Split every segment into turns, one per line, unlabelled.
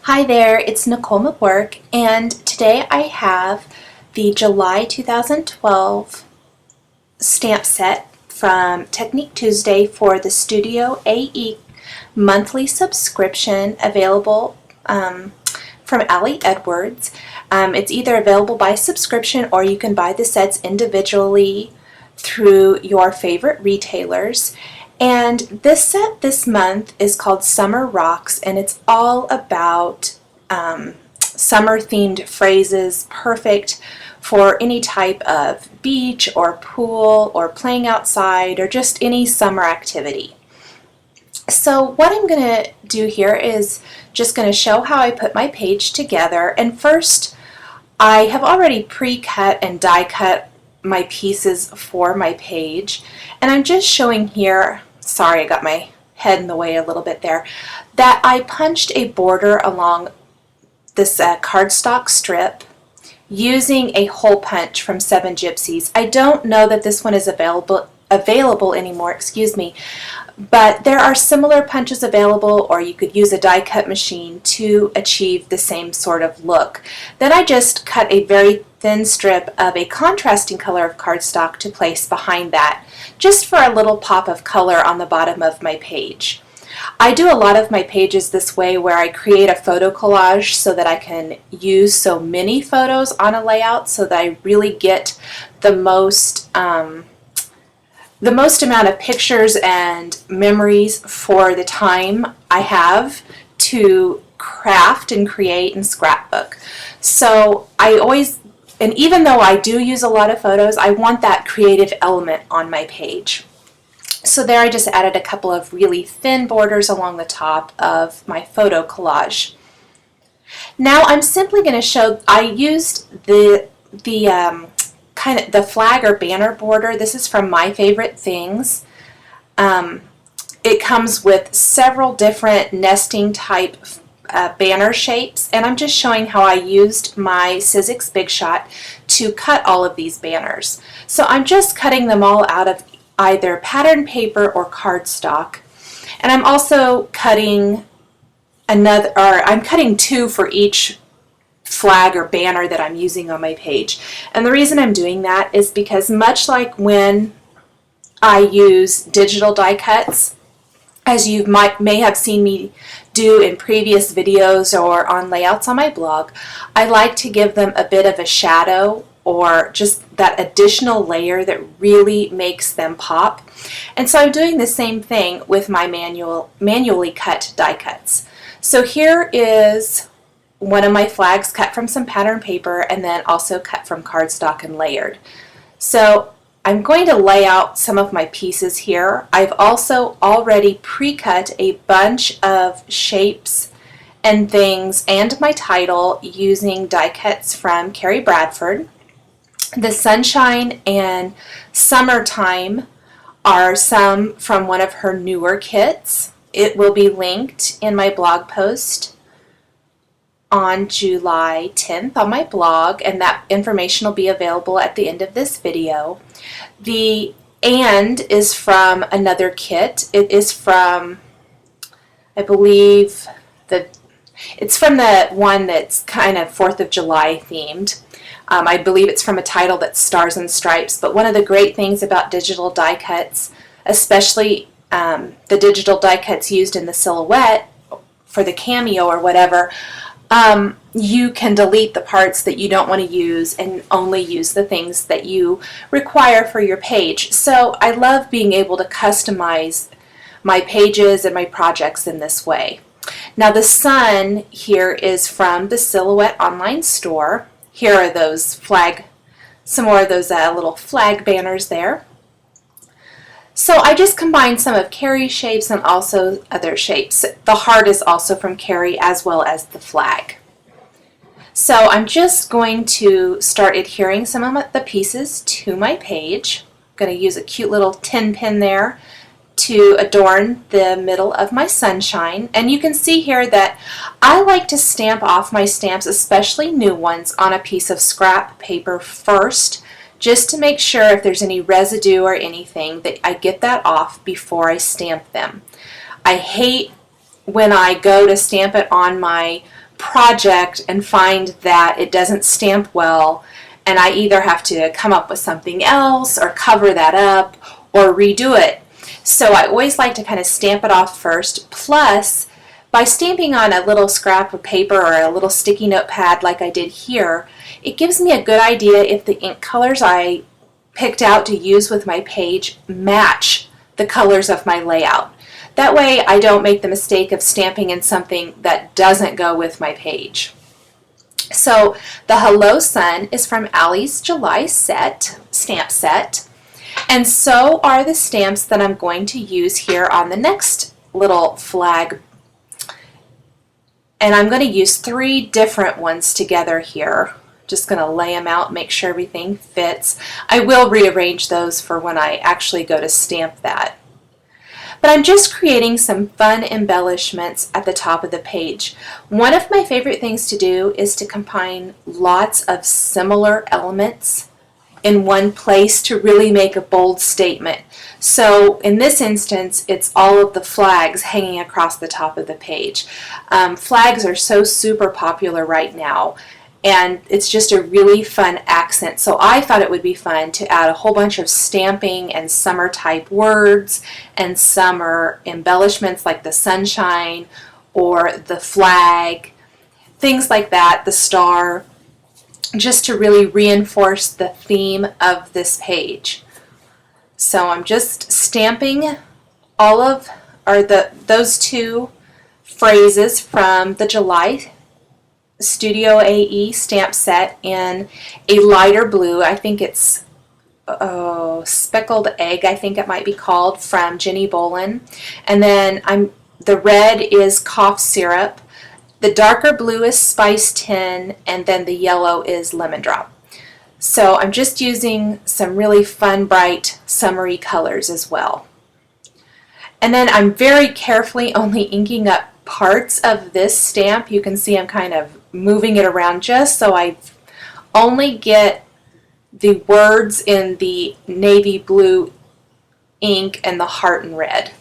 Hi there, it's Nicole McWork, and today I have the July 2012 stamp set from Technique Tuesday for the Studio AE monthly subscription available from Ali Edwards. It's either available by subscription or you can buy the sets individually through your favorite retailers. And this set this month is called Summer Rocks, and it's all about summer themed phrases, perfect for any type of beach or pool or playing outside or just any summer activity. So what I'm going to do here is just going to show how I put my page together. And first, I have already pre-cut and die cut my pieces for my page, and I'm just showing here, sorry I got my head in the way a little bit there, that I punched a border along this cardstock strip using a hole punch from Seven Gypsies. I don't know that this one is available anymore, excuse me, but there are similar punches available, or you could use a die cut machine to achieve the same sort of look. Then I just cut a very thin strip of a contrasting color of cardstock to place behind that, just for a little pop of color on the bottom of my page. I do a lot of my pages this way, where I create a photo collage so that I can use so many photos on a layout so that I really get the most amount of pictures and memories for the time I have to craft and create and scrapbook. So I always, and even though I do use a lot of photos, I want that creative element on my page. So there I just added a couple of really thin borders along the top of my photo collage. Now I'm simply going to show, I used the flag or banner border. This is from My Favorite Things. It comes with several different nesting type banner shapes, and I'm just showing how I used my Sizzix Big Shot to cut all of these banners. So I'm just cutting them all out of either pattern paper or cardstock, and I'm also cutting I'm cutting two for each flag or banner that I'm using on my page. And the reason I'm doing that is because, much like when I use digital die cuts, as you may have seen me do in previous videos or on layouts on my blog, I like to give them a bit of a shadow or just that additional layer that really makes them pop. And so I'm doing the same thing with my manually cut die cuts. So here is one of my flags cut from some pattern paper and then also cut from cardstock and layered. So I'm going to lay out some of my pieces here. I've also already pre-cut a bunch of shapes and things and my title using die cuts from Carrie Bradford. The sunshine and summertime are some from one of her newer kits. It will be linked in my blog post on July 10th on my blog, and that information will be available at the end of this video. The "and" is from another kit. It is from, I believe, it's from the one that's kind of 4th of July themed. I believe it's from a title that's Stars and Stripes, but one of the great things about digital die cuts, especially the digital die cuts used in the silhouette for the cameo or whatever, you can delete the parts that you don't want to use and only use the things that you require for your page. So I love being able to customize my pages and my projects in this way. Now the sun here is from the Silhouette online store. Here are those some more of those little flag banners there. So I just combined some of Carrie's shapes and also other shapes. The heart is also from Carrie, as well as the flag. So I'm just going to start adhering some of the pieces to my page. I'm going to use a cute little tin pin there to adorn the middle of my sunshine. And you can see here that I like to stamp off my stamps, especially new ones, on a piece of scrap paper first, just to make sure if there's any residue or anything that I get that off before I stamp them. I hate when I go to stamp it on my project and find that it doesn't stamp well, and I either have to come up with something else or cover that up or redo it. So I always like to kind of stamp it off first. Plus, by stamping on a little scrap of paper or a little sticky note pad like I did here, it gives me a good idea if the ink colors I picked out to use with my page match the colors of my layout. That way I don't make the mistake of stamping in something that doesn't go with my page. So the Hello Sun is from Ali's July stamp set, and so are the stamps that I'm going to use here on the next little flag. And I'm going to use 3 different ones together here. Just going to lay them out, make sure everything fits. I will rearrange those for when I actually go to stamp that. But I'm just creating some fun embellishments at the top of the page. One of my favorite things to do is to combine lots of similar elements in one place to really make a bold statement. So in this instance, it's all of the flags hanging across the top of the page. Flags are so super popular right now, and it's just a really fun accent. So I thought it would be fun to add a whole bunch of stamping and summer type words and summer embellishments like the sunshine or the flag, things like that, the star, just to really reinforce the theme of this page. So I'm just stamping all of those 2 phrases from the July Studio AE stamp set in a lighter blue. I think it's Speckled Egg, I think it might be called, from Jenny Bolin. And then the red is Cough Syrup, the darker blue is Spice Tin, and then the yellow is Lemon Drop. So I'm just using some really fun, bright, summery colors as well. And then I'm very carefully only inking up parts of this stamp. You can see I'm kind of moving it around just so I only get the words in the navy blue ink and the heart in red.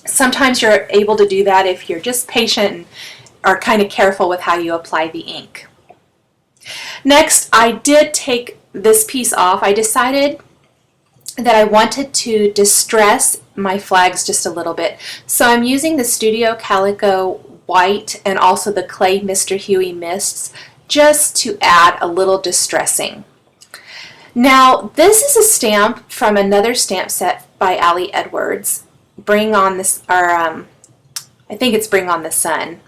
Sometimes you're able to do that if you're just patient and are kind of careful with how you apply the ink. Next, I did take this piece off. I decided that I wanted to distress my flags just a little bit. So I'm using the Studio Calico White and also the Clay Mr. Huey Mists just to add a little distressing. Now, this is a stamp from another stamp set by Ali Edwards, Bring on this, or I think it's Bring on the Sun.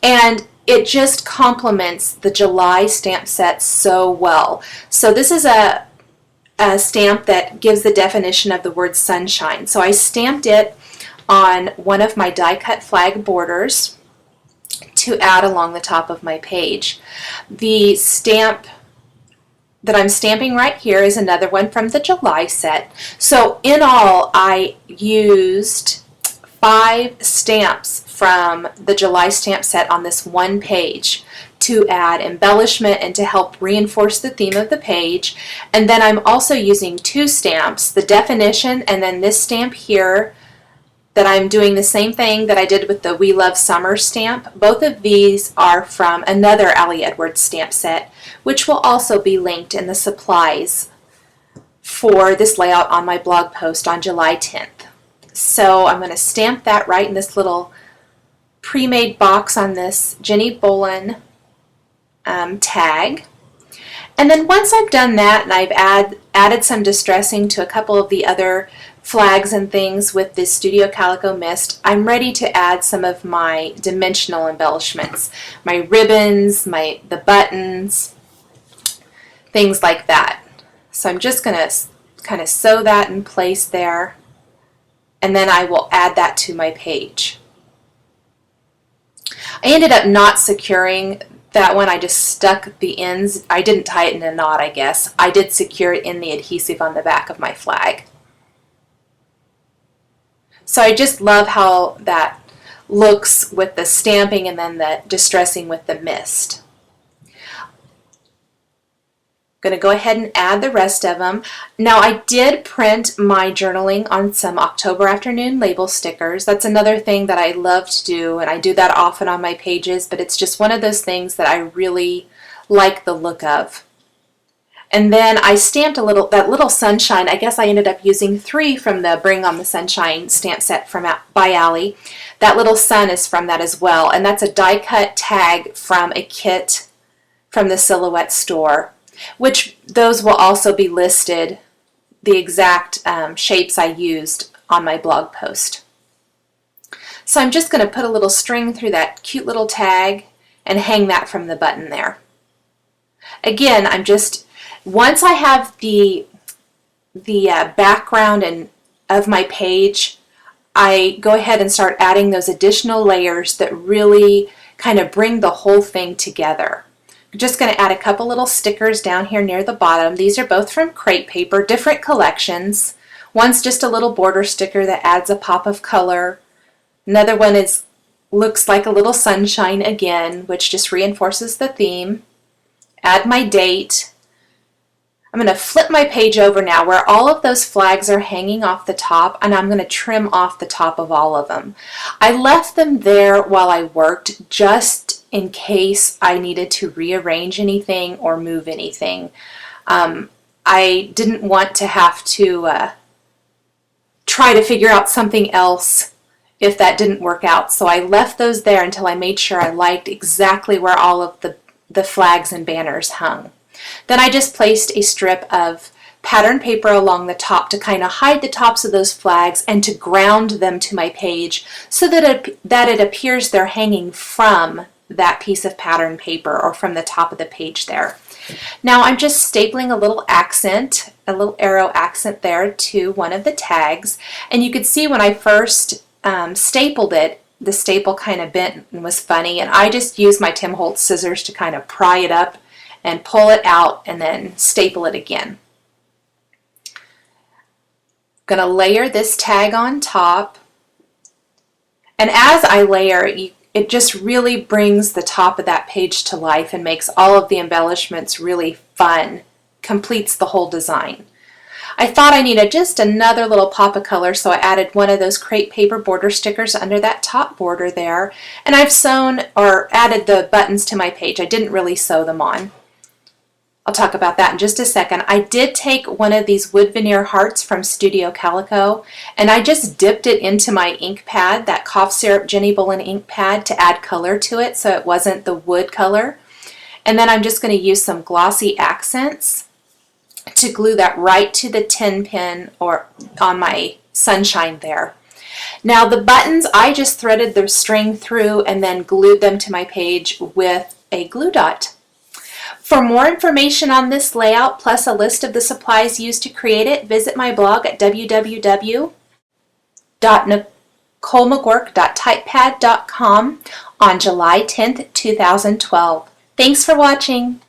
And it just complements the July stamp set so well. So this is a stamp that gives the definition of the word sunshine. So I stamped it on one of my die cut flag borders to add along the top of my page. The stamp that I'm stamping right here is another one from the July set. So in all, I used 5 stamps from the July stamp set on this one page to add embellishment and to help reinforce the theme of the page. And then I'm also using 2 stamps, the definition and then this stamp here, that I'm doing the same thing that I did with the We Love Summer stamp. Both of these are from another Ali Edwards stamp set, which will also be linked in the supplies for this layout on my blog post on July 10th. So I'm going to stamp that right in this little pre-made box on this Jenny Bolin tag. And then once I've done that and I've added some distressing to a couple of the other flags and things with this Studio Calico Mist, I'm ready to add some of my dimensional embellishments, my ribbons, the buttons, things like that. So I'm just going to kind of sew that in place there, and then I will add that to my page. I ended up not securing that one. I just stuck the ends. I didn't tie it in a knot, I guess. I did secure it in the adhesive on the back of my flag. So I just love how that looks with the stamping and then the distressing with the mist. Going to go ahead and add the rest of them. Now I did print my journaling on some October afternoon label stickers. That's another thing that I love to do, and I do that often on my pages, but it's just one of those things that I really like the look of. And then I stamped that little sunshine. I guess I ended up using 3 from the Bring on the Sunshine stamp set from by Allie. That little sun is from that as well, and that's a die cut tag from a kit from the Silhouette store, which those will also be listed, the exact shapes I used on my blog post. So I'm just going to put a little string through that cute little tag and hang that from the button there. Again, once I have the background of my page, I go ahead and start adding those additional layers that really kind of bring the whole thing together. I'm just going to add a couple little stickers down here near the bottom. These are both from Crate Paper, different collections. One's just a little border sticker that adds a pop of color. Another one looks like a little sunshine again, which just reinforces the theme. Add my date. I'm going to flip my page over now where all of those flags are hanging off the top, and I'm going to trim off the top of all of them. I left them there while I worked just in case I needed to rearrange anything or move anything. I didn't want to have to try to figure out something else if that didn't work out. So I left those there until I made sure I liked exactly where all of the flags and banners hung. Then I just placed a strip of pattern paper along the top to kind of hide the tops of those flags and to ground them to my page so that it appears they're hanging from that piece of pattern paper or from the top of the page there. Now I'm just stapling a little accent, a little arrow accent there to one of the tags, and you could see when I first stapled it, the staple kind of bent and was funny, and I just used my Tim Holtz scissors to kind of pry it up and pull it out and then staple it again. I'm going to layer this tag on top, and as I layer, it just really brings the top of that page to life and makes all of the embellishments really fun, completes the whole design. I thought I needed just another little pop of color, so I added one of those Crate Paper border stickers under that top border there, and I've sewn or added the buttons to my page. I didn't really sew them on. I'll talk about that in just a second. I did take one of these wood veneer hearts from Studio Calico, and I just dipped it into my ink pad, that cough syrup Jenny Bullen ink pad, to add color to it so it wasn't the wood color. And then I'm just going to use some glossy accents to glue that right to the tin pin or on my sunshine there. Now the buttons, I just threaded the string through and then glued them to my page with a glue dot. For more information on this layout, plus a list of the supplies used to create it, visit my blog at www.nicolemcgurk.typepad.com on July 10th, 2012. Thanks for watching.